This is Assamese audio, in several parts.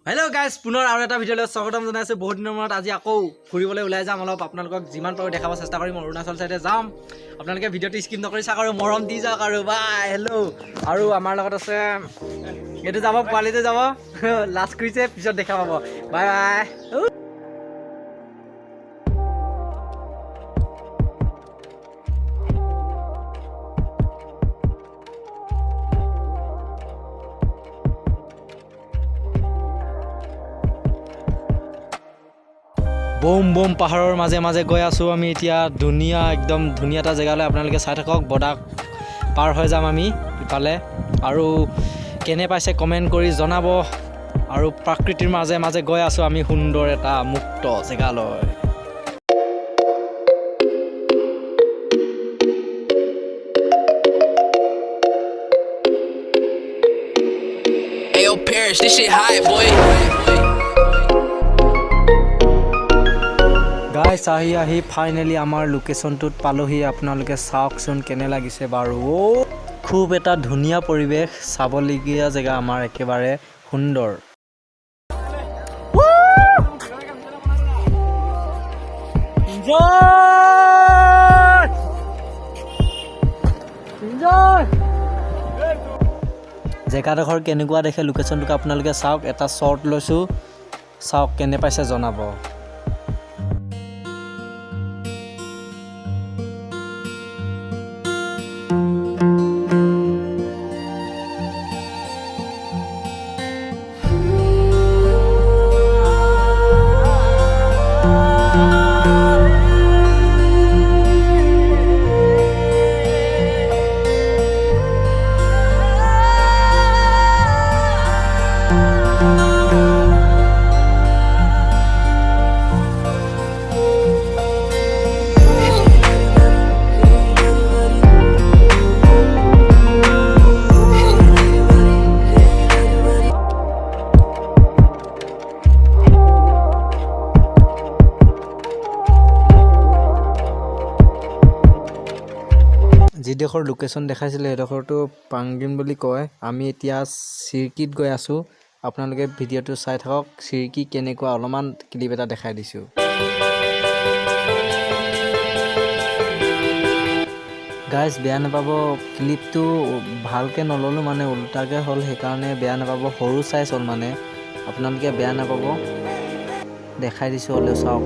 हेलो गाइस पुনৰ আৰু এটা ভিডিঅ'লৈ স্বাগতম জনাইছো বহুত দিনৰ মূৰত আজি আকৌ ফুৰিবলৈ ওলাই যাম অলপ আপোনালোকক যিমান পাৰো দেখাব চেষ্টা কৰিম অৰুণাচল সাইডে যাম আপোনালোকে ভিডিঅ'টো স্কিপ নকৰি চাওক আৰু মৰম দি যাওক আৰু বাই হেল্ল' আৰু আমাৰ লগত আছে এটো যাব পোৱালিতে যাব লাষ্ট কৰিছে পিছত দেখা পাব বাই বাই बोम बोम पहाड़र माजे माजे गई आसो आमी इतिया धुनिया एकदम धुनिया ता जगह आपनालोके चाइ थाকক बडाक पार हो जाम आमी इफाले आरो केने पाइसे कमेन्ट करि जनाबो आरो प्रकृतिर माजे माजे गई आसो आमी सुंदर एटा मुक्त जगालय Ayo Paris, this shit high, boy. Guys आही फाइनली आमार लोकेशन टुत पालोही आपनालोके साउकसुन केने लागिसे बारो ओ खूब एटा धुनिया परिवेश साबलिगिया जगह आमार एकेबारे सुंदर জেগাডোখৰ কেনেকুৱা দেখে লোকেশনটো আপোনালোকে চাওক এটা শৰ্ট লৈছো চাওক কেনে পাইছে জনাব जिडोखर लोकेशन देखाइছিলে এডোখৰটো পাংগিন বুলি কয় আমি এতিয়া সিৰকিত গৈ আছো আপোনালোকে ভিডিঅটো চাই থাকক সিৰকি কেনেকুৱা অলমান ক্লিপ এটা দেখাই দিছো গাইস বেয়া নাপাব ক্লিপটো ভালকে নললো মানে উল্টাকে হল হে কাৰণে বেয়া নাপাব সৰু সাইজ হল মানে আপোনালোকে বেয়া নাপাব দেখাই দিছো হলে চাওক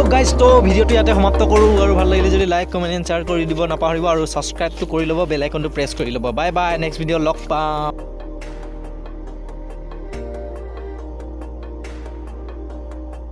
गाइस तो ভিডিওটো ইয়াতে সমাপ্ত কৰো আৰু ভাল লাগিলে যদি লাইক কমেন্ট এণ্ড শেয়াৰ কৰি দিব নাপাহৰিব আৰু সাবস্ক্ৰাইবটো কৰি ল'ব বেল আইকনটো প্ৰেছ কৰি ল'ব বাই বাই নেক্সট ভিডিও লগ পাম